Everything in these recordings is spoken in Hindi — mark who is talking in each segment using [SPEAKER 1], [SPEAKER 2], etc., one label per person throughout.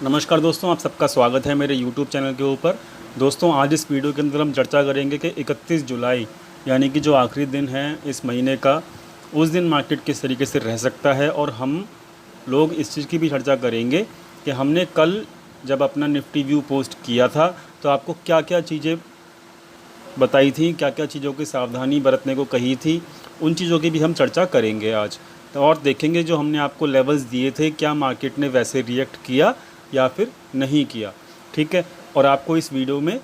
[SPEAKER 1] नमस्कार दोस्तों, आप सबका स्वागत है मेरे YouTube चैनल के ऊपर। दोस्तों, आज इस वीडियो के अंदर हम चर्चा करेंगे कि 31 जुलाई यानी कि जो आखिरी दिन है इस महीने का, उस दिन मार्केट किस तरीके से रह सकता है। और हम लोग इस चीज़ की भी चर्चा करेंगे कि हमने कल जब अपना निफ्टी व्यू पोस्ट किया था तो आपको क्या क्या चीज़ें बताई थी, क्या क्या चीज़ों की सावधानी बरतने को कही थी, उन चीज़ों की भी हम चर्चा करेंगे आज। तो और देखेंगे जो हमने आपको लेवल्स दिए थे, क्या मार्केट ने वैसे रिएक्ट किया या फिर नहीं किया। ठीक है, और आपको इस वीडियो में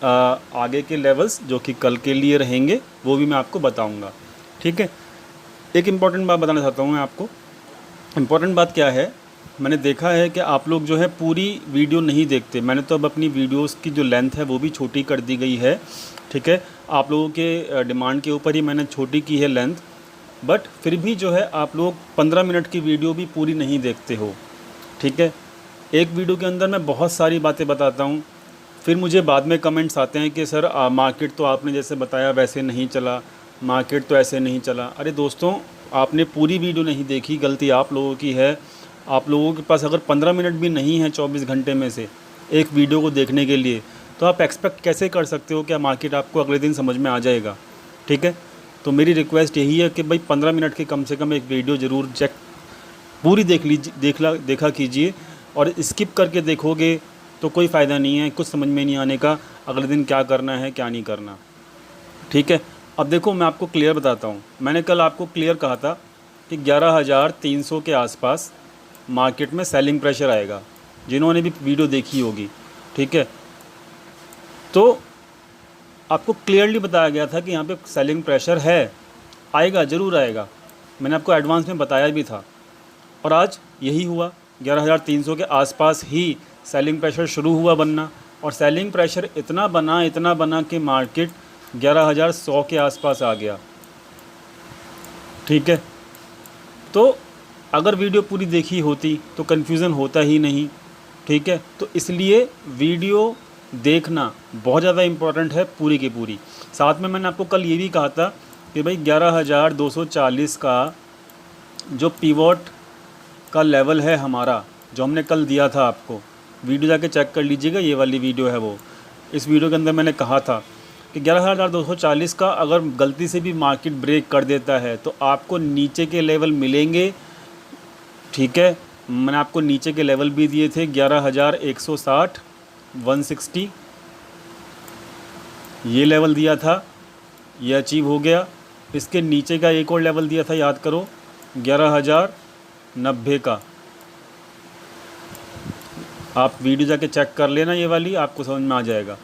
[SPEAKER 1] आगे के लेवल्स जो कि कल के लिए रहेंगे वो भी मैं आपको बताऊंगा। ठीक है, एक इम्पॉर्टेंट बात बताना चाहता हूँ मैं आपको। इम्पॉर्टेंट बात क्या है, मैंने देखा है कि आप लोग जो है पूरी वीडियो नहीं देखते। मैंने तो अब अपनी वीडियोस की जो लेंथ है वो भी छोटी कर दी गई है। ठीक है, आप लोगों के डिमांड के ऊपर ही मैंने छोटी की है लेंथ, बट फिर भी जो है आप लोग 15 मिनट की वीडियो भी पूरी नहीं देखते हो। ठीक है, एक वीडियो के अंदर मैं बहुत सारी बातें बताता हूँ, फिर मुझे बाद में कमेंट्स आते हैं कि सर मार्केट तो आपने जैसे बताया वैसे नहीं चला, मार्केट तो ऐसे नहीं चला। अरे दोस्तों, आपने पूरी वीडियो नहीं देखी, गलती आप लोगों की है। आप लोगों के पास अगर 15 मिनट भी नहीं है 24 घंटे में से एक वीडियो को देखने के लिए, तो आप एक्सपेक्ट कैसे कर सकते हो कि मार्केट आपको अगले दिन समझ में आ जाएगा। ठीक है, तो मेरी रिक्वेस्ट यही है कि भाई 15 मिनट की कम से कम एक वीडियो ज़रूर चेक पूरी देखा कीजिए। और स्किप करके देखोगे तो कोई फ़ायदा नहीं है, कुछ समझ में नहीं आने का अगले दिन क्या करना है क्या नहीं करना। ठीक है, अब देखो मैं आपको क्लियर बताता हूँ। मैंने कल आपको क्लियर कहा था कि 11,300 के आसपास मार्केट में सेलिंग प्रेशर आएगा, जिन्होंने भी वीडियो देखी होगी। ठीक है, तो आपको क्लियरली बताया गया था कि यहाँ पे सेलिंग प्रेशर है, आएगा, ज़रूर आएगा। मैंने आपको एडवांस में बताया भी था और आज यही हुआ। 11,300 के आसपास ही सेलिंग प्रेशर शुरू हुआ बनना, और सेलिंग प्रेशर इतना बना कि मार्केट 11,100 के आसपास आ गया। ठीक है, तो अगर वीडियो पूरी देखी होती तो कन्फ्यूज़न होता ही नहीं। ठीक है, तो इसलिए वीडियो देखना बहुत ज़्यादा इम्पोर्टेंट है पूरी की पूरी। साथ में मैंने आपको कल ये भी कहा था कि भाई 11,240 का जो पिवोट का लेवल है हमारा, जो हमने कल दिया था आपको, वीडियो जाके चेक कर लीजिएगा, ये वाली वीडियो है वो। इस वीडियो के अंदर मैंने कहा था कि 11,240 का अगर गलती से भी मार्केट ब्रेक कर देता है तो आपको नीचे के लेवल मिलेंगे। ठीक है, मैंने आपको नीचे के लेवल भी दिए थे, 11,160, 160 ये लेवल दिया था, ये अचीव हो गया। इसके नीचे का एक और लेवल दिया था, याद करो, 11,090 का। आप वीडियो जाके चेक कर लेना, ये वाली आपको समझ में आ जाएगा।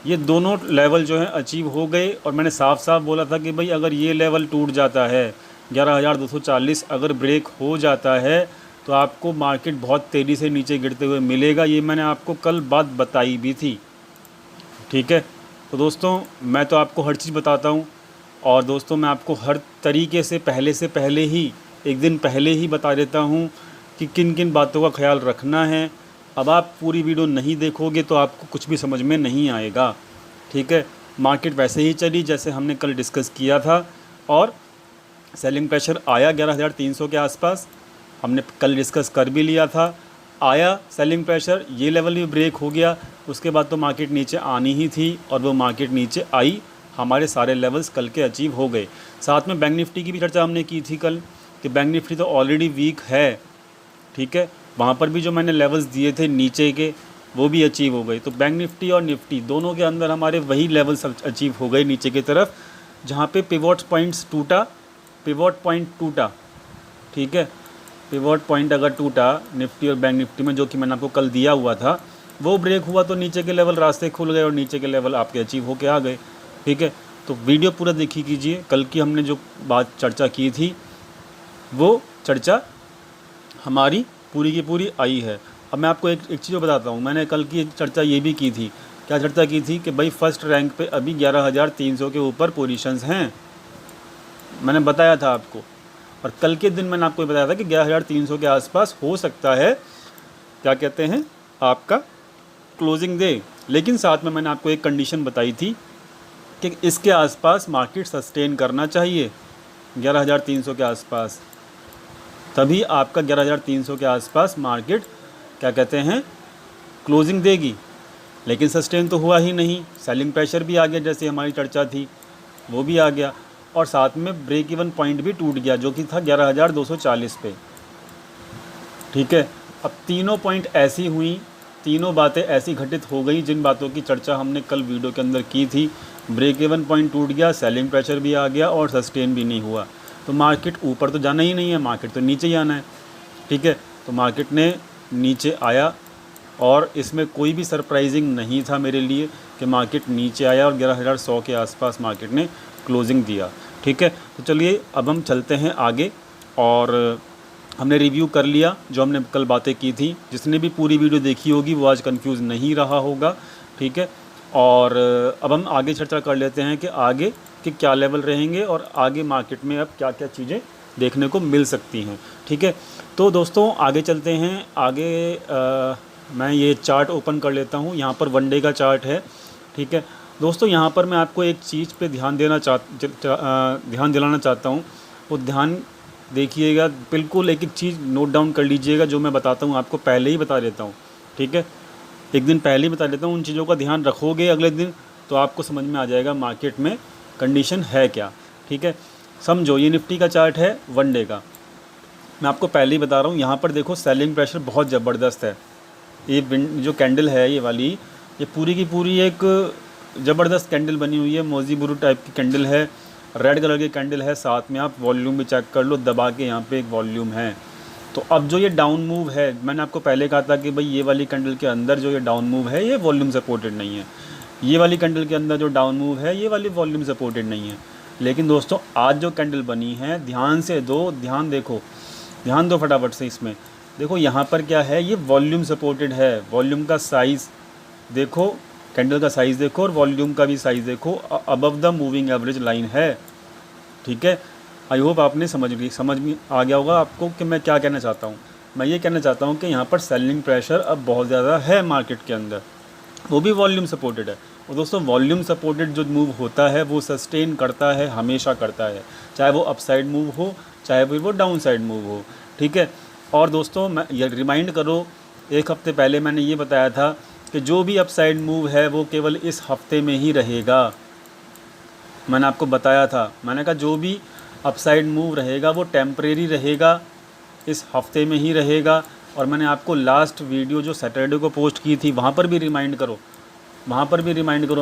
[SPEAKER 1] ये दोनों लेवल जो है अचीव हो गए, और मैंने साफ साफ बोला था कि भाई अगर ये लेवल टूट जाता है, 11,240 अगर ब्रेक हो जाता है तो आपको मार्केट बहुत तेज़ी से नीचे गिरते हुए मिलेगा। ये मैंने आपको कल बात बताई भी थी। ठीक है, तो दोस्तों मैं तो आपको हर चीज़ बताता हूँ, और दोस्तों मैं आपको हर तरीके से पहले ही एक दिन पहले ही बता देता हूँ कि किन किन बातों का ख्याल रखना है। अब आप पूरी वीडियो नहीं देखोगे तो आपको कुछ भी समझ में नहीं आएगा। ठीक है, मार्केट वैसे ही चली जैसे हमने कल डिस्कस किया था, और सेलिंग प्रेशर आया 11,300 के आसपास, हमने कल डिस्कस कर भी लिया था। आया सेलिंग प्रेशर, ये लेवल भी ब्रेक हो गया, उसके बाद तो मार्केट नीचे आनी ही थी, और वो मार्केट नीचे आई, हमारे सारे लेवल्स कल के अचीव हो गए। साथ में बैंक निफ्टी की भी चर्चा हमने की थी कल कि बैंक निफ्टी तो ऑलरेडी वीक है। ठीक है, वहाँ पर भी जो मैंने लेवल्स दिए थे नीचे के, वो भी अचीव हो गए। तो बैंक निफ्टी और निफ्टी दोनों के अंदर हमारे वही लेवल्स अचीव हो गए नीचे की तरफ, जहाँ पे पिवोट पॉइंट टूटा। ठीक है, पिवोट पॉइंट अगर टूटा निफ्टी और बैंक निफ्टी में, जो कि मैंने आपको कल दिया हुआ था, वो ब्रेक हुआ तो नीचे के लेवल रास्ते खुल गए और नीचे के लेवल आपके अचीव होके आ गए। ठीक है, तो वीडियो पूरा देखी कीजिए। कल की हमने जो बात चर्चा की थी वो चर्चा हमारी पूरी की पूरी आई है। अब मैं आपको एक चीज़ बताता हूँ, मैंने कल की चर्चा ये भी की थी। क्या चर्चा की थी कि भाई फर्स्ट रैंक पे अभी 11,300 के ऊपर पोजीशंस हैं, मैंने बताया था आपको। और कल के दिन मैंने आपको बताया था कि 11,300 के आसपास हो सकता है, क्या कहते हैं, आपका क्लोजिंग डे। लेकिन साथ में मैंने आपको एक कंडीशन बताई थी कि इसके आसपास मार्केट सस्टेन करना चाहिए, 11,300 के आसपास, तभी आपका 11,300 के आसपास मार्केट क्या कहते हैं, क्लोजिंग देगी, लेकिन सस्टेन तो हुआ ही नहीं। सेलिंग प्रेशर भी आ गया, जैसे हमारी चर्चा थी वो भी आ गया, और साथ में ब्रेक इवन पॉइंट भी टूट गया जो कि था 11,240 पे। ठीक है, अब तीनों पॉइंट ऐसी हुई, तीनों बातें ऐसी घटित हो गई जिन बातों की चर्चा हमने कल वीडियो के अंदर की थी। ब्रेक इवन पॉइंट टूट गया, सेलिंग प्रेशर भी आ गया और सस्टेन भी नहीं हुआ। तो मार्केट ऊपर तो जाना ही नहीं है, मार्केट तो नीचे ही आना है। ठीक है, तो मार्केट ने नीचे आया और इसमें कोई भी सरप्राइजिंग नहीं था मेरे लिए कि मार्केट नीचे आया और 11,100 के आसपास मार्केट ने क्लोजिंग दिया। ठीक है, तो चलिए अब हम चलते हैं आगे। और हमने रिव्यू कर लिया जो हमने कल बातें की थी। जिसने भी पूरी वीडियो देखी होगी वो आज कंफ्यूज नहीं रहा होगा। ठीक है, और अब हम आगे चर्चा कर लेते हैं कि आगे के क्या लेवल रहेंगे और आगे मार्केट में अब क्या क्या चीज़ें देखने को मिल सकती हैं। ठीक है, तो दोस्तों आगे चलते हैं। आगे मैं ये चार्ट ओपन कर लेता हूँ। यहाँ पर वन डे का चार्ट है। ठीक है दोस्तों, यहाँ पर मैं आपको एक चीज़ पे ध्यान दिलाना चाहता हूँ। वो ध्यान देखिएगा, बिल्कुल एक एक चीज़ नोट डाउन कर लीजिएगा। जो मैं बताता हूँ आपको पहले ही बता देता हूँ। ठीक है, एक दिन पहले ही बता देता हूँ। उन चीज़ों का ध्यान रखोगे अगले दिन तो आपको समझ में आ जाएगा मार्केट में कंडीशन है क्या। ठीक है, समझो ये निफ्टी का चार्ट है वन डे का। मैं आपको पहले ही बता रहा हूँ, यहाँ पर देखो सेलिंग प्रेशर बहुत ज़बरदस्त है। ये जो कैंडल है ये वाली, ये पूरी की पूरी एक ज़बरदस्त कैंडल बनी हुई है। मोजी बुरू टाइप की कैंडल है, रेड कलर की कैंडल है। साथ में आप वॉल्यूम भी चेक कर लो, दबा के यहाँ पे एक वॉल्यूम है। तो अब जो ये डाउन मूव है, मैंने आपको पहले कहा था कि भाई ये वाली कैंडल के अंदर जो ये डाउन मूव है ये वॉल्यूम सपोर्टेड नहीं है। ये वाली कैंडल के अंदर जो डाउन मूव है ये वाली वॉल्यूम सपोर्टेड नहीं है। लेकिन दोस्तों आज जो कैंडल बनी है, ध्यान से ध्यान दो फटाफट से इसमें देखो। यहाँ पर क्या है, ये वॉल्यूम सपोर्टेड है। वॉल्यूम का साइज़ देखो, कैंडल का साइज़ देखो और वॉल्यूम का भी साइज़ देखो, above the moving average line है। ठीक है, आई होप आपने समझ में आ गया होगा आपको कि मैं क्या कहना चाहता हूँ। मैं ये कहना चाहता हूँ कि यहाँ पर सेलिंग प्रेशर अब बहुत ज़्यादा है मार्केट के अंदर, वो भी वॉल्यूम सपोर्टेड है। और दोस्तों वॉल्यूम सपोर्टेड जो मूव होता है वो सस्टेन करता है, हमेशा करता है, चाहे वो अपसाइड मूव हो चाहे वो डाउन साइड मूव हो। ठीक है, और दोस्तों मैं ये रिमाइंड करो, एक हफ़्ते पहले मैंने ये बताया था कि जो भी अपसाइड मूव है वो केवल इस हफ्ते में ही रहेगा। मैंने आपको बताया था, मैंने कहा जो भी अपसाइड मूव रहेगा वो टेम्परेरी रहेगा, इस हफ्ते में ही रहेगा। और मैंने आपको लास्ट वीडियो जो सैटरडे को पोस्ट की थी वहाँ पर भी रिमाइंड करो,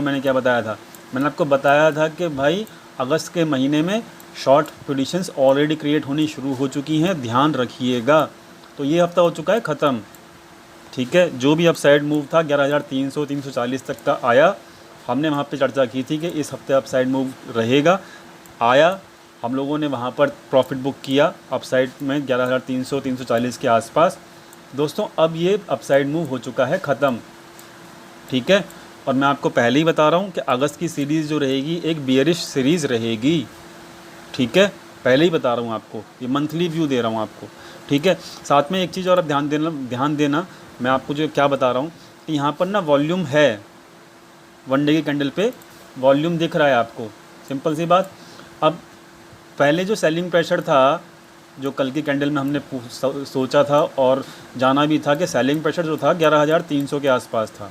[SPEAKER 1] मैंने क्या बताया था। मैंने आपको बताया था कि भाई अगस्त के महीने में शॉर्ट पोजीशंस ऑलरेडी क्रिएट होनी शुरू हो चुकी हैं, ध्यान रखिएगा। तो ये हफ्ता हो चुका है ख़त्म। ठीक है, जो भी अपसाइड मूव था 11,300 340 तक का आया, हमने वहाँ पे चर्चा की थी कि इस हफ्ते अपसाइड मूव रहेगा। आया, हम लोगों ने वहाँ पर प्रॉफिट बुक किया अपसाइड में 11,300 340 के आसपास। दोस्तों अब ये अपसाइड मूव हो चुका है ख़त्म। ठीक है, और मैं आपको पहले ही बता रहा हूँ कि अगस्त की सीरीज़ जो रहेगी एक बियरिश सीरीज़ रहेगी। ठीक है, पहले ही बता रहा हूँ आपको, ये मंथली व्यू दे रहा हूँ आपको। ठीक है, साथ में एक चीज़ और आप ध्यान देना मैं आपको जो क्या बता रहा हूँ कि यहाँ पर ना वॉल्यूम है, वन डे की कैंडल पे वॉल्यूम दिख रहा है आपको, सिंपल सी बात। अब पहले जो सेलिंग प्रेशर था, जो कल की कैंडल में हमने सोचा था और जाना भी था कि सेलिंग प्रेशर जो था 11,300 के आसपास था।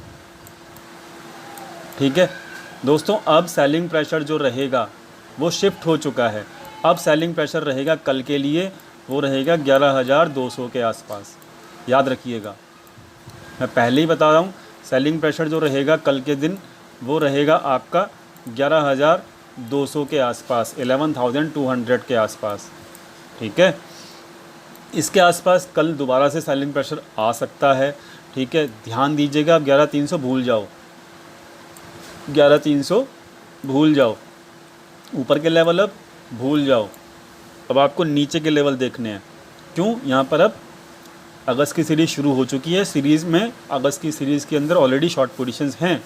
[SPEAKER 1] ठीक है दोस्तों, अब सेलिंग प्रेशर जो रहेगा वो शिफ्ट हो चुका है। अब सेलिंग प्रेशर रहेगा कल के लिए, वो रहेगा 11,200 के आसपास। याद रखिएगा, मैं पहले ही बता रहा हूँ, सेलिंग प्रेशर जो रहेगा कल के दिन वो रहेगा आपका 11,200 के आसपास, 11,200 के आसपास। ठीक है, इसके आसपास कल दोबारा से सेलिंग प्रेशर आ सकता है। ठीक है, ध्यान दीजिएगा। अब 11,300 भूल जाओ, 11,300 भूल जाओ, ऊपर के लेवल अब भूल जाओ। अब आपको नीचे के लेवल देखने हैं। क्यों? यहाँ पर अब अगस्त की सीरीज़ शुरू हो चुकी है। सीरीज़ में अगस्त की सीरीज़ के अंदर ऑलरेडी शॉर्ट पोजीशंस हैं।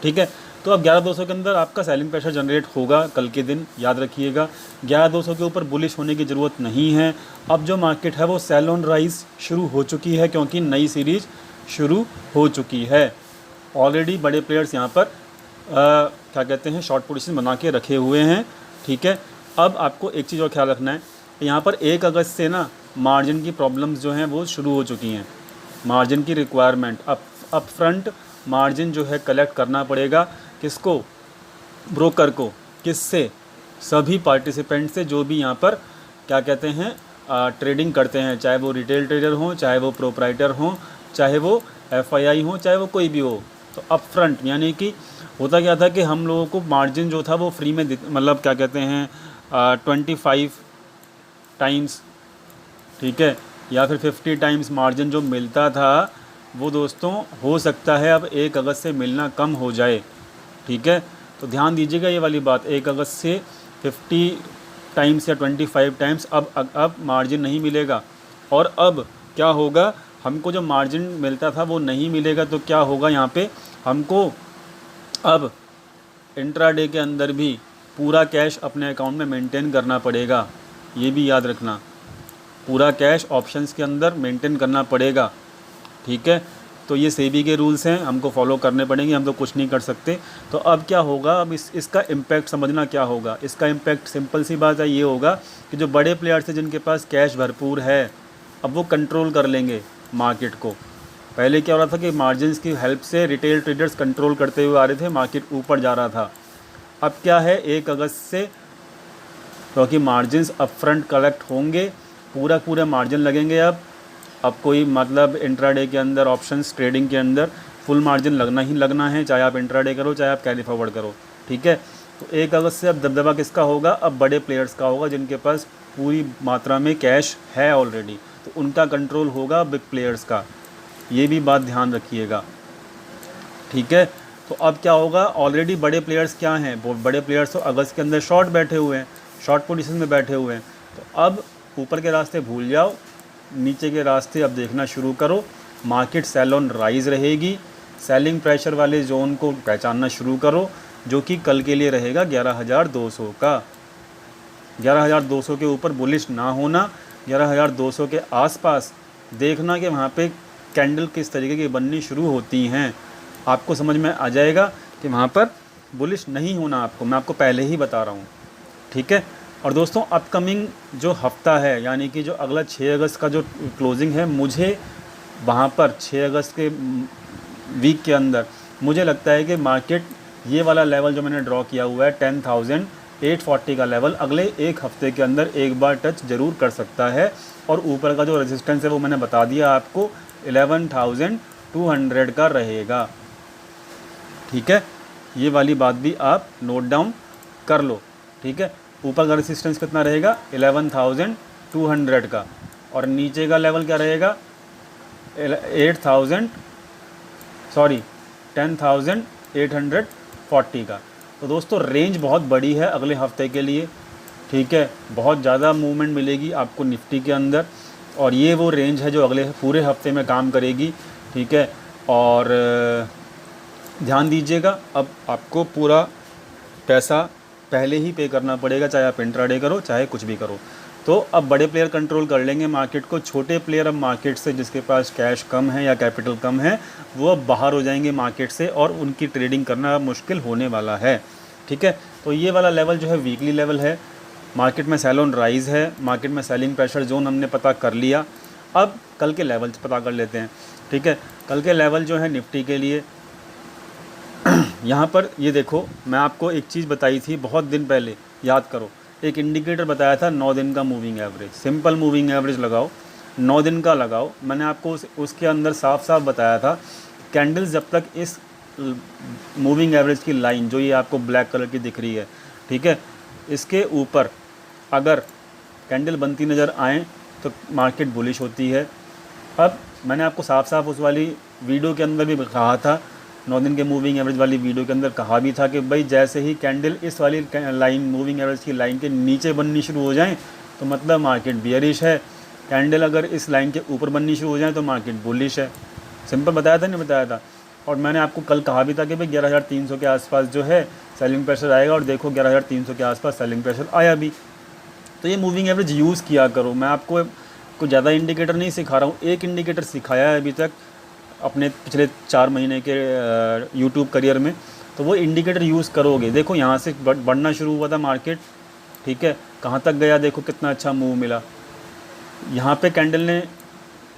[SPEAKER 1] ठीक है, तो अब 11,200 के अंदर आपका सेलिंग प्रेशर जनरेट होगा कल के दिन, याद रखिएगा। 11,200 के ऊपर बुलिश होने की ज़रूरत नहीं है। अब जो मार्केट है वो सेल ऑन राइज शुरू हो चुकी है, क्योंकि नई सीरीज़ शुरू हो चुकी है। ऑलरेडी बड़े प्लेयर्स यहाँ पर क्या कहते हैं, शॉर्ट पोजीशन बना के रखे हुए हैं। ठीक है, अब आपको एक चीज़ और ख्याल रखना है, यहाँ पर 1 अगस्त से ना मार्जिन की प्रॉब्लम्स जो हैं वो शुरू हो चुकी हैं। मार्जिन की रिक्वायरमेंट, अप फ्रंट मार्जिन जो है कलेक्ट करना पड़ेगा। किसको? ब्रोकर को। किससे? सभी पार्टिसिपेंट से जो भी यहाँ पर क्या कहते हैं ट्रेडिंग करते हैं, चाहे वो रिटेल ट्रेडर हों, चाहे वो प्रोप्राइटर हों, चाहे वो एफआईआई हो, चाहे वो कोई भी हो। तो अप फ्रंट यानी कि होता क्या था कि हम लोगों को मार्जिन जो था वो फ्री में मतलब क्या कहते हैं 25 टाइम्स, ठीक है, या फिर 50 टाइम्स मार्जिन जो मिलता था वो दोस्तों हो सकता है अब 1 अगस्त से मिलना कम हो जाए। ठीक है, तो ध्यान दीजिएगा ये वाली बात, 1 अगस्त से 50 टाइम्स या 25 टाइम्स अब मार्जिन नहीं मिलेगा। और अब क्या होगा, हमको जो मार्जिन मिलता था वो नहीं मिलेगा। तो क्या होगा यहाँ पे, हमको अब इंट्राडे के अंदर भी पूरा कैश अपने अकाउंट में मेंटेन करना पड़ेगा। ये भी याद रखना, पूरा कैश ऑप्शंस के अंदर मेंटेन करना पड़ेगा। ठीक है, तो ये सेबी के रूल्स हैं, हमको फॉलो करने पड़ेंगे, हम तो कुछ नहीं कर सकते। तो अब क्या होगा, अब इसका इम्पैक्ट समझना क्या होगा। इसका इम्पैक्ट सिंपल सी बात है, ये होगा कि जो बड़े प्लेयर्स हैं जिनके पास कैश भरपूर है, अब वो कंट्रोल कर लेंगे मार्केट को। पहले क्या हो रहा था कि मार्जिन्स की हेल्प से रिटेल ट्रेडर्स कंट्रोल करते हुए आ रहे थे, मार्केट ऊपर जा रहा था। अब क्या है, 1 अगस्त से क्योंकि मार्जिन्स अपफ्रंट कलेक्ट होंगे, पूरा मार्जिन लगेंगे। अब कोई मतलब इंट्राडे के अंदर ऑप्शंस ट्रेडिंग के अंदर फुल मार्जिन लगना ही लगना है, चाहे आप इंट्राडे करो चाहे आप कैरी फॉरवर्ड करो। ठीक है, तो 1 अगस्त से अब दबदबा किसका होगा, अब बड़े प्लेयर्स का होगा जिनके पास पूरी मात्रा में कैश है ऑलरेडी, तो उनका कंट्रोल होगा बिग प्लेयर्स का। ये भी बात ध्यान रखिएगा। ठीक है, तो अब क्या होगा, ऑलरेडी बड़े प्लेयर्स क्या हैं, वो बड़े प्लेयर्स तो अगस्त के अंदर शॉर्ट बैठे हुए हैं, शॉर्ट पोजीशन में बैठे हुए हैं। तो अब ऊपर के रास्ते भूल जाओ, नीचे के रास्ते अब देखना शुरू करो। मार्केट सेल ऑन राइज रहेगी, सेलिंग प्रेशर वाले जोन को पहचानना शुरू करो, जो कि कल के लिए रहेगा 11,200 का। 11,200 के ऊपर बुलिश ना होना, 11,200 के आसपास देखना कि वहाँ पे कैंडल किस तरीके की बननी शुरू होती हैं। आपको समझ में आ जाएगा कि वहाँ पर बुलिश नहीं होना आपको, मैं आपको पहले ही बता रहा हूँ। ठीक है, और दोस्तों अपकमिंग जो हफ्ता है, यानी कि जो अगला 6 अगस्त का जो क्लोजिंग है, मुझे वहाँ पर 6 अगस्त के वीक के अंदर मुझे लगता है कि मार्केट ये वाला लेवल जो मैंने ड्रॉ किया हुआ है 10,840 का लेवल अगले एक हफ्ते के अंदर एक बार टच ज़रूर कर सकता है। और ऊपर का जो रेजिस्टेंस है वो मैंने बता दिया आपको, 11,200 का रहेगा। ठीक है, ये वाली बात भी आप नोट डाउन कर लो। ठीक है, ऊपर का रेजिस्टेंस कितना रहेगा, 11,200 का, और नीचे का लेवल क्या रहेगा, 10,840 का। तो दोस्तों रेंज बहुत बड़ी है अगले हफ्ते के लिए। ठीक है, बहुत ज़्यादा मूवमेंट मिलेगी आपको निफ्टी के अंदर, और ये वो रेंज है जो अगले पूरे हफ्ते में काम करेगी। ठीक है, और ध्यान दीजिएगा, अब आपको पूरा पैसा पहले ही पे करना पड़ेगा, चाहे आप इंट्राडे करो चाहे कुछ भी करो। तो अब बड़े प्लेयर कंट्रोल कर लेंगे मार्केट को, छोटे प्लेयर अब मार्केट से जिसके पास कैश कम है या कैपिटल कम है वो अब बाहर हो जाएंगे मार्केट से, और उनकी ट्रेडिंग करना मुश्किल होने वाला है। ठीक है, तो ये वाला लेवल जो है वीकली लेवल है, मार्केट में सेल ऑन राइज है, मार्केट में सेलिंग प्रेशर जोन हमने पता कर लिया। अब कल के लेवल पता कर लेते हैं। ठीक है, कल के लेवल जो है निफ्टी के लिए यहाँ पर ये देखो, मैं आपको एक चीज़ बताई थी बहुत दिन पहले, याद करो, एक इंडिकेटर बताया था 9 दिन का moving average. Simple moving average लगाओ, 9 दिन का लगाओ। मैंने आपको उसके अंदर साफ साफ बताया था कैंडल्स जब तक इस मूविंग एवरेज की लाइन जो ये आपको ब्लैक कलर की दिख रही है, ठीक है, इसके ऊपर अगर कैंडल बनती नज़र आए तो मार्केट बुलिश होती है। अब मैंने आपको साफ साफ उस वाली वीडियो के अंदर भी कहा था, 9 दिन के मूविंग एवरेज वाली वीडियो के अंदर कहा भी था कि भाई जैसे ही कैंडल इस वाली लाइन मूविंग एवरेज की लाइन के नीचे बननी शुरू हो जाए तो मतलब मार्केट बियरिश है, कैंडल अगर इस लाइन के ऊपर बननी शुरू हो जाए तो मार्केट बुलिश है। सिंपल बताया था, नहीं बताया था। और मैंने आपको कल कहा भी था कि भाई 11,300 के आसपास जो है सेलिंग प्रेशर आएगा, और देखो 11,300 के आसपास सेलिंग प्रेशर आया भी। तो ये मूविंग एवरेज यूज़ किया करो। मैं आपको कुछ ज़्यादा इंडिकेटर नहीं सिखा रहा हूँ, एक इंडिकेटर सिखाया है अभी तक अपने पिछले 4 महीने के यूट्यूब करियर में, तो वो इंडिकेटर यूज़ करोगे। देखो यहाँ से बढ़ना शुरू हुआ था मार्केट, ठीक है, कहाँ तक गया देखो, कितना अच्छा मूव मिला। यहाँ पे कैंडल ने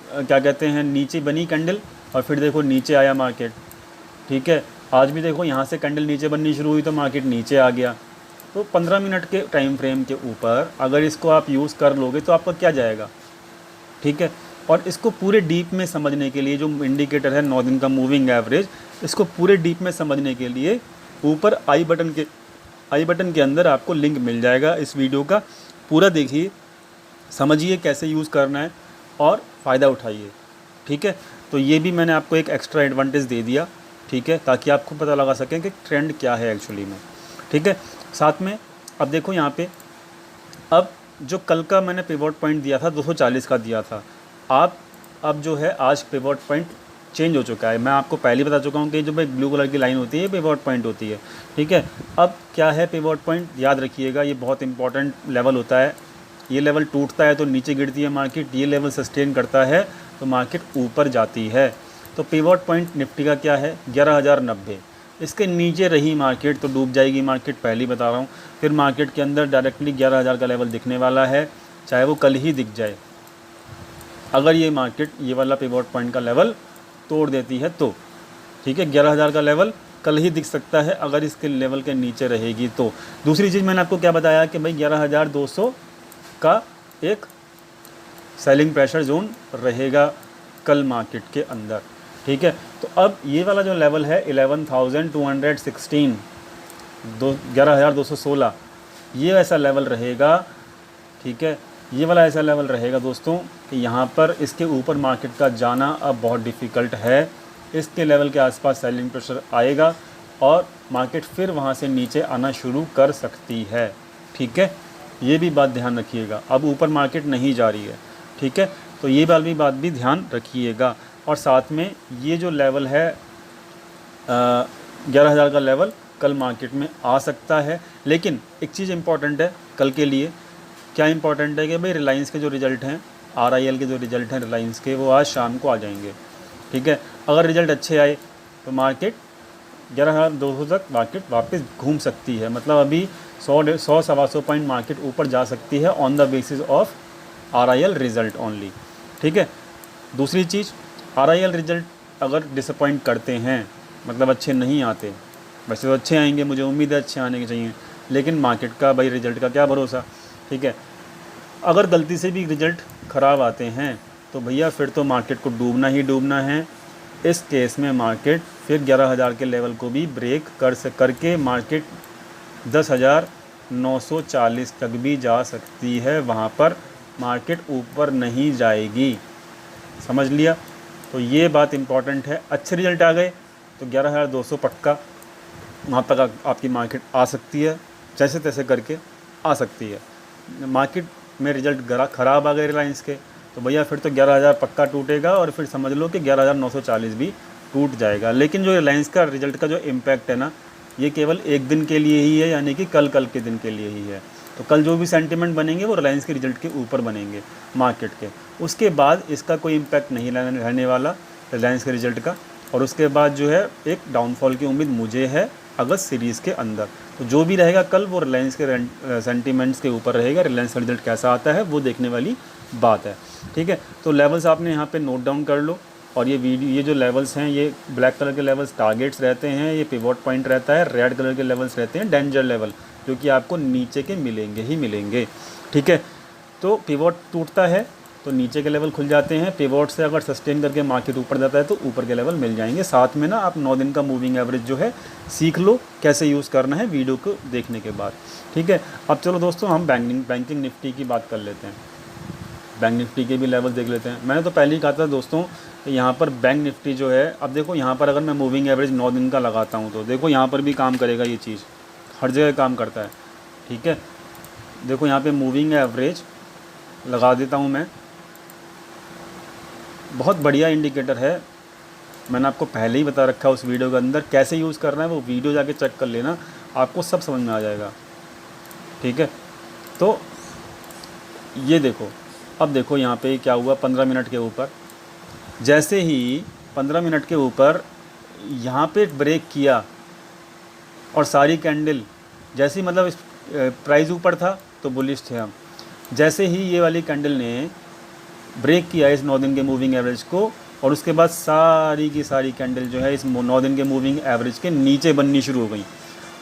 [SPEAKER 1] क्या कहते हैं, नीचे बनी कैंडल और फिर देखो नीचे आया मार्केट। ठीक है, आज भी देखो यहाँ से कैंडल नीचे बननी शुरू हुई तो मार्केट नीचे आ गया। तो 15 मिनट के टाइम फ्रेम के ऊपर अगर इसको आप यूज़ कर लोगे तो आपका क्या जाएगा। ठीक है, और इसको पूरे डीप में समझने के लिए जो इंडिकेटर है 9 दिन का मूविंग एवरेज, इसको पूरे डीप में समझने के लिए ऊपर आई बटन के अंदर आपको लिंक मिल जाएगा इस वीडियो का। पूरा देखिए, समझिए कैसे यूज़ करना है और फ़ायदा उठाइए। ठीक है, तो ये भी मैंने आपको एक एक्स्ट्रा एडवांटेज दे दिया। ठीक है, ताकि आपको पता लगा सकें कि ट्रेंड क्या है एक्चुअली में। ठीक है, साथ में अब देखो यहाँ पे, अब जो कल का मैंने पिवोट पॉइंट दिया था 240 का दिया था, आप अब जो है आज पिवोट पॉइंट चेंज हो चुका है। मैं आपको पहले बता चुका हूँ कि जो भाई ब्लू कलर की लाइन होती है पिवोट पॉइंट होती है। ठीक है, अब क्या है पिवोट पॉइंट, याद रखिएगा ये बहुत इंपॉर्टेंट लेवल होता है। ये लेवल टूटता है तो नीचे गिरती है मार्केट, ये लेवल सस्टेन करता है तो मार्केट ऊपर जाती है। तो पिवोट पॉइंट निफ्टी का क्या है 11,090, इसके नीचे रही मार्केट तो डूब जाएगी मार्केट, पहले ही बता रहा हूँ। फिर मार्केट के अंदर डायरेक्टली 11,000 का लेवल दिखने वाला है, चाहे वो कल ही दिख जाए। अगर ये मार्केट ये वाला पिवोट पॉइंट का लेवल तोड़ देती है तो ठीक है, 11,000 का लेवल कल ही दिख सकता है अगर इसके लेवल के नीचे रहेगी तो। दूसरी चीज़ मैंने आपको क्या बताया कि भाई 11,200 का एक सेलिंग प्रेशर जोन रहेगा कल मार्केट के अंदर। ठीक है, तो अब ये वाला जो लेवल है 11,216, 11,216, ये ऐसा लेवल रहेगा। ठीक है, ये वाला ऐसा लेवल रहेगा दोस्तों कि यहाँ पर इसके ऊपर मार्केट का जाना अब बहुत डिफ़िकल्ट है। इसके लेवल के आसपास सेलिंग प्रेशर आएगा और मार्केट फिर वहाँ से नीचे आना शुरू कर सकती है। ठीक है, ये भी बात ध्यान रखिएगा, अब ऊपर मार्केट नहीं जा रही है। ठीक है, तो ये वाली बात भी ध्यान रखिएगा। और साथ में ये जो लेवल है 11,000 का लेवल कल मार्केट में आ सकता है। लेकिन एक चीज़ इम्पॉर्टेंट है कल के लिए, क्या इम्पॉर्टेंट है कि भाई रिलायंस के जो रिज़ल्ट हैं, RIL के जो रिज़ल्ट हैं रिलायंस के, वो आज शाम को आ जाएंगे। ठीक है, अगर रिज़ल्ट अच्छे आए तो मार्केट 11,200 तक मार्केट वापस घूम सकती है। मतलब अभी 100-125 पॉइंट मार्केट ऊपर जा सकती है on the basis of RIL result only. ठीक है, दूसरी चीज़, RIL रिज़ल्ट अगर डिसअपॉइंट करते हैं, मतलब अच्छे नहीं आते, वैसे तो अच्छे आएंगे, मुझे उम्मीद है अच्छे आने के चाहिए, लेकिन मार्केट का भाई रिज़ल्ट का क्या भरोसा। ठीक है, अगर गलती से भी रिज़ल्ट ख़राब आते हैं तो भैया फिर तो मार्केट को डूबना ही डूबना है। इस केस में मार्केट फिर 11,000 के लेवल को भी ब्रेक करके मार्केट 10,940 तक भी जा सकती है। वहाँ पर मार्केट ऊपर नहीं जाएगी, समझ लिया। तो ये बात इम्पॉर्टेंट है। अच्छे रिज़ल्ट आ गए तो 11,200 पक्का वहाँ तक आपकी मार्केट आ सकती है, जैसे तैसे करके आ सकती है। मार्केट में रिज़ल्ट ख़राब आ गए रिलायंस के तो भैया फिर तो 11,000 पक्का टूटेगा और फिर समझ लो कि 11,940 भी टूट जाएगा। लेकिन जो रिलायंस का रिज़ल्ट का जो इम्पैक्ट है ना, ये केवल एक दिन के लिए ही है, यानी कि कल के दिन के लिए ही है। तो कल जो भी सेंटिमेंट बनेंगे वो रिलायंस के रिज़ल्ट के ऊपर बनेंगे मार्केट के, उसके बाद इसका कोई इम्पैक्ट नहीं रहने वाला रिलायंस के रिज़ल्ट का। और उसके बाद जो है एक डाउनफॉल की उम्मीद मुझे है अगस्त सीरीज़ के अंदर। तो जो भी रहेगा कल वो रिलायंस के सेंटीमेंट्स के ऊपर रहेगा। रिलायंस का रिज़ल्ट कैसा आता है वो देखने वाली बात है। ठीक है, तो लेवल्स आपने यहाँ पे नोट डाउन कर लो। और ये जो लेवल्स हैं, ये ब्लैक कलर के लेवल्स टारगेट्स रहते हैं, ये पिवोट पॉइंट रहता है। रेड कलर के लेवल्स रहते हैं डेंजर लेवल, जो कि आपको नीचे के मिलेंगे ही मिलेंगे। ठीक है, तो पिवोट टूटता है तो नीचे के लेवल खुल जाते हैं, पिवोट से अगर सस्टेन करके मार्केट ऊपर जाता है तो ऊपर के लेवल मिल जाएंगे। साथ में ना आप 9 दिन का मूविंग एवरेज जो है सीख लो कैसे यूज़ करना है वीडियो को देखने के बाद। ठीक है, अब चलो दोस्तों हम बैंकिंग निफ्टी की बात कर लेते हैं। बैंक निफ्टी के भी लेवल देख लेते हैं। मैंने तो पहले ही कहा था दोस्तों यहाँ पर बैंक निफ्टी जो है, अब देखो यहाँ पर अगर मैं मूविंग एवरेज 9 दिन का लगाता हूँ तो देखो यहाँ पर भी काम करेगा, ये चीज़ हर जगह काम करता है। ठीक है, देखो यहाँ पे मूविंग एवरेज लगा देता हूँ मैं, बहुत बढ़िया इंडिकेटर है। मैंने आपको पहले ही बता रखा है उस वीडियो के अंदर कैसे यूज़ करना है, वो वीडियो जाके चेक कर लेना, आपको सब समझ में आ जाएगा। ठीक है, तो ये देखो, अब देखो यहाँ पे क्या हुआ 15 मिनट के ऊपर, जैसे ही 15 मिनट के ऊपर यहाँ पे ब्रेक किया और सारी कैंडल जैसे ही, मतलब प्राइस ऊपर था तो बुलिश थे हम, जैसे ही ये वाली कैंडल ने ब्रेक किया इस 9 दिन के मूविंग एवरेज को, और उसके बाद सारी की सारी कैंडल जो है इस 9 दिन के मूविंग एवरेज के नीचे बननी शुरू हो गई,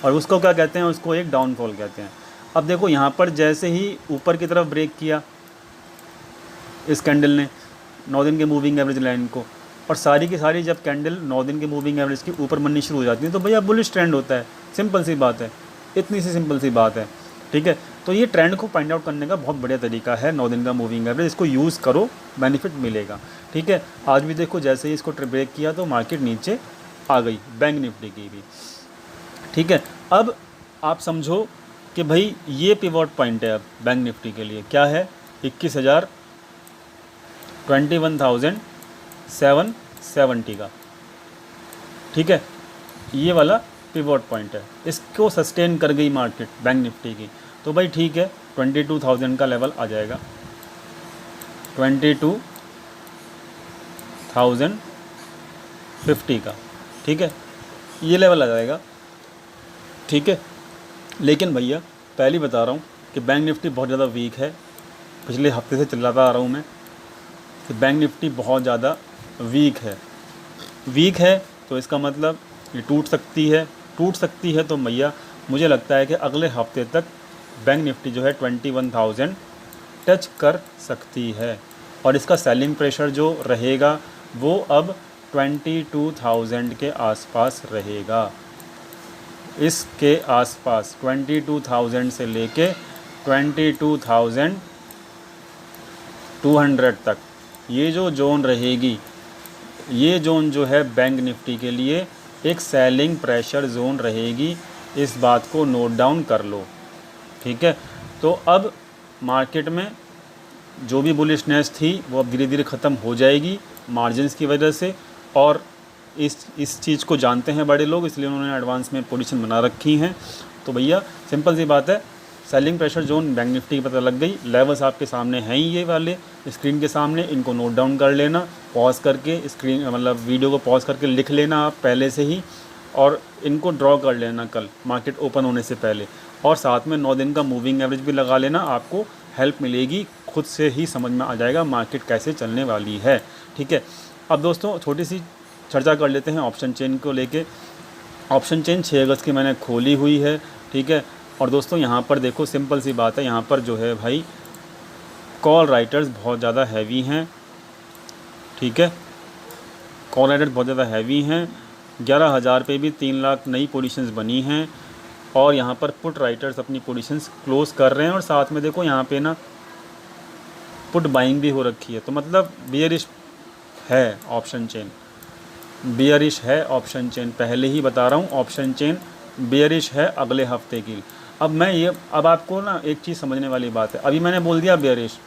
[SPEAKER 1] और उसको क्या कहते हैं, उसको एक डाउनफॉल कहते हैं। अब देखो यहाँ पर जैसे ही ऊपर की तरफ ब्रेक किया इस कैंडल ने 9 दिन के मूविंग एवरेज लाइन को, और सारी की सारी जब कैंडल 9 दिन के मूविंग एवरेज के ऊपर बननी शुरू हो जाती है तो भैया बुलिश ट्रेंड होता है। सिंपल सी बात है, इतनी सी सिंपल सी बात है, ठीक है। तो ये ट्रेंड को फाइंड आउट करने का बहुत बढ़िया तरीका है 9 दिन का मूविंग एवरेज, इसको यूज़ करो, बेनिफिट मिलेगा, ठीक है। आज भी देखो जैसे ही इसको ब्रेक किया तो मार्केट नीचे आ गई, बैंक निफ्टी की भी, ठीक है। अब आप समझो कि भाई ये पिवट पॉइंट है अब बैंक निफ्टी के लिए, क्या है, 21,770 का, ठीक है। ये वाला पिवट पॉइंट है, इसको सस्टेन कर गई मार्केट बैंक निफ्टी की, तो भाई ठीक है 22,000 का लेवल आ जाएगा, 22,050 का, ठीक है, ये लेवल आ जाएगा, ठीक है। लेकिन भैया पहले बता रहा हूँ कि बैंक निफ्टी बहुत ज़्यादा वीक है, पिछले हफ्ते से चिल्लाता आ रहा हूँ मैं कि बैंक निफ्टी बहुत ज़्यादा वीक है, तो इसका मतलब ये टूट सकती है तो भैया मुझे लगता है कि अगले हफ्ते तक बैंक निफ्टी जो है 21,000 टच कर सकती है, और इसका सेलिंग प्रेशर जो रहेगा वो अब 22,000 के आसपास रहेगा, इसके आसपास 22,000 से लेके 22,200 तक ये जो जोन रहेगी, ये जोन जो है बैंक निफ्टी के लिए एक सेलिंग प्रेशर जोन रहेगी, इस बात को नोट डाउन कर लो, ठीक है। तो अब मार्केट में जो भी बुलिशनेस थी वो अब धीरे धीरे ख़त्म हो जाएगी मार्जिन्स की वजह से, और इस चीज़ को जानते हैं बड़े लोग, इसलिए उन्होंने एडवांस में पोजीशन बना रखी हैं। तो भैया सिंपल सी बात है, selling pressure zone bank Nifty की पता लग गई, लेवल्स आपके सामने हैं ही ये वाले स्क्रीन के सामने, इनको नोट डाउन कर लेना, पॉज करके स्क्रीन मतलब वीडियो को पॉज करके लिख लेना आप पहले से ही, और इनको ड्रॉ कर लेना कल मार्केट ओपन होने से पहले, और साथ में 9 दिन का मूविंग एवरेज भी लगा लेना, आपको हेल्प मिलेगी, खुद से ही समझ में आ जाएगा मार्केट कैसे चलने वाली है, ठीक है। अब दोस्तों छोटी सी चर्चा कर लेते हैं ऑप्शन चेन को लेके। ऑप्शन चेन 6 अगस्त की मैंने खोली हुई है, ठीक है। और दोस्तों यहाँ पर देखो सिंपल सी बात है, यहाँ पर जो है भाई कॉल राइटर्स बहुत ज़्यादा हैवी हैं, ठीक है, कॉल राइटर्स बहुत ज़्यादा हैवी हैं, 11,000 पे भी 3 लाख नई पोजीशंस बनी हैं, और यहाँ पर पुट राइटर्स अपनी पोजीशंस क्लोज कर रहे हैं, और साथ में देखो यहाँ पे ना पुट बाइंग भी हो रखी है, तो मतलब बियरिश है ऑप्शन चेन, बियरिश है ऑप्शन चेन, पहले ही बता रहा हूँ ऑप्शन चेन बियरिश है अगले हफ्ते की। अब आपको ना एक चीज़ समझने वाली बात है, अभी मैंने बोल दिया बियरिश,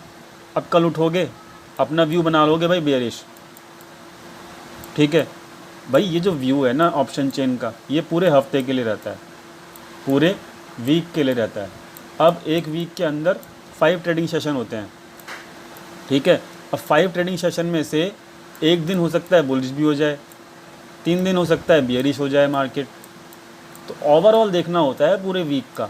[SPEAKER 1] अब कल उठोगे अपना व्यू बना लोगे भाई बियरिश, ठीक है। भाई ये जो व्यू है ना ऑप्शन चेन का, ये पूरे हफ्ते के लिए रहता है, पूरे वीक के लिए रहता है। अब एक वीक के अंदर 5 ट्रेडिंग सेशन होते हैं, ठीक है। अब 5 ट्रेडिंग सेशन में से एक दिन हो सकता है बुलिश भी हो जाए, 3 दिन हो सकता है बियरिश हो जाए मार्केट, तो ओवरऑल देखना होता है पूरे वीक का,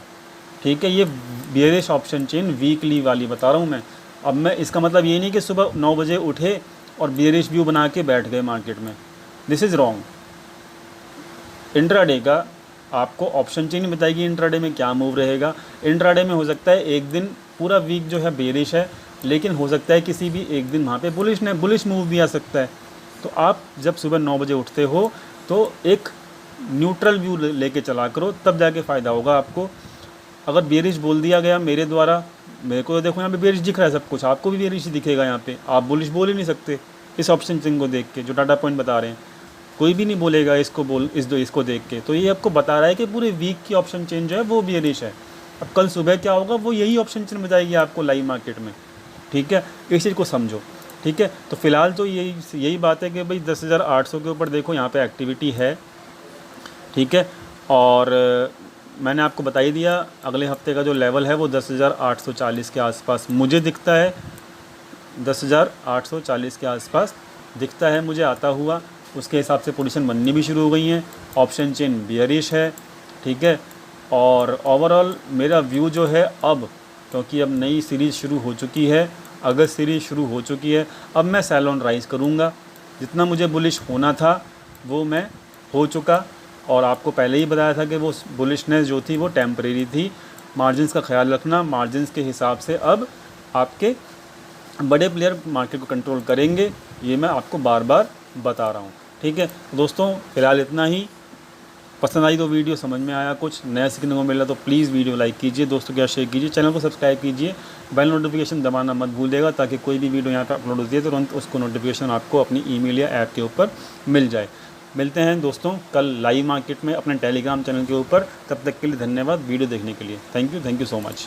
[SPEAKER 1] ठीक है। ये बियरिश ऑप्शन चेन वीकली वाली बता रहा हूँ मैं। अब मैं इसका मतलब ये नहीं कि सुबह 9 बजे उठे और बियरिश व्यू बना के बैठ गए मार्केट में, दिस इज़ रॉन्ग। इंट्राडे का आपको ऑप्शन चेन बताएगी इंट्राडे में क्या मूव रहेगा। इंट्राडे में हो सकता है एक दिन पूरा वीक जो है बेरिश है, लेकिन हो सकता है किसी भी एक दिन वहाँ पे बुलिश मूव भी आ सकता है। तो आप जब सुबह 9 बजे उठते हो तो एक न्यूट्रल व्यू लेके चला करो, तब जाके फ़ायदा होगा आपको। अगर बेरिश बोल दिया गया मेरे द्वारा, मेरे को तो देखो यहाँ पे बेरिश दिख रहा है सब कुछ, आपको भी बेरिश दिखेगा यहाँ पे, आप बुलिश बोल ही नहीं सकते इस ऑप्शन चेन को देख के, जो डाटा पॉइंट बता रहे हैं कोई भी नहीं बोलेगा इसको देख के। तो ये आपको बता रहा है कि पूरे वीक की ऑप्शन चेन जो है वो बेरिश है। अब कल सुबह क्या होगा वो यही ऑप्शन चेन बताएगी आपको लाइव मार्केट में, ठीक है। इस चीज़ को समझो, ठीक है। तो फिलहाल तो यही बात है कि भाई 10,800 के ऊपर देखो यहाँ पे एक्टिविटी है, ठीक है। और मैंने आपको बता ही दिया अगले हफ्ते का जो लेवल है वो 10,840 के आसपास मुझे दिखता है, 10,840 के आसपास दिखता है मुझे आता हुआ। उसके हिसाब से पोजीशन बननी भी शुरू हो गई हैं, ऑप्शन चेन बियरिश है, ठीक है। और ओवरऑल मेरा व्यू जो है अब, क्योंकि अब नई सीरीज़ शुरू हो चुकी है अगस्त सीरीज शुरू हो चुकी है। अब मैं सेल ऑन राइज करूँगा। जितना मुझे बुलिश होना था वो मैं हो चुका, और आपको पहले ही बताया था कि वो बुलिशनेस जो थी वो टेम्परेरी थी। मार्जिन्स का ख्याल रखना, मार्जिन्स के हिसाब से अब आपके बड़े प्लेयर मार्केट को कंट्रोल करेंगे, ये मैं आपको बार बार बता रहा हूँ। ठीक है दोस्तों, फ़िलहाल इतना ही। पसंद आई तो वीडियो, समझ में आया, कुछ नया सीखने को मिला तो प्लीज़ वीडियो लाइक कीजिए, दोस्तों के साथ शेयर कीजिए, चैनल को सब्सक्राइब कीजिए, बेल नोटिफिकेशन दबाना मत भूलिएगा ताकि कोई भी वीडियो यहाँ पर अपलोड होती है तो तुरंत उसको नोटिफिकेशन आपको अपनी ईमेल या ऐप के ऊपर मिल जाए। मिलते हैं दोस्तों कल लाइव मार्केट में अपने टेलीग्राम चैनल के ऊपर। तब तक के लिए धन्यवाद वीडियो देखने के लिए। Thank you so much.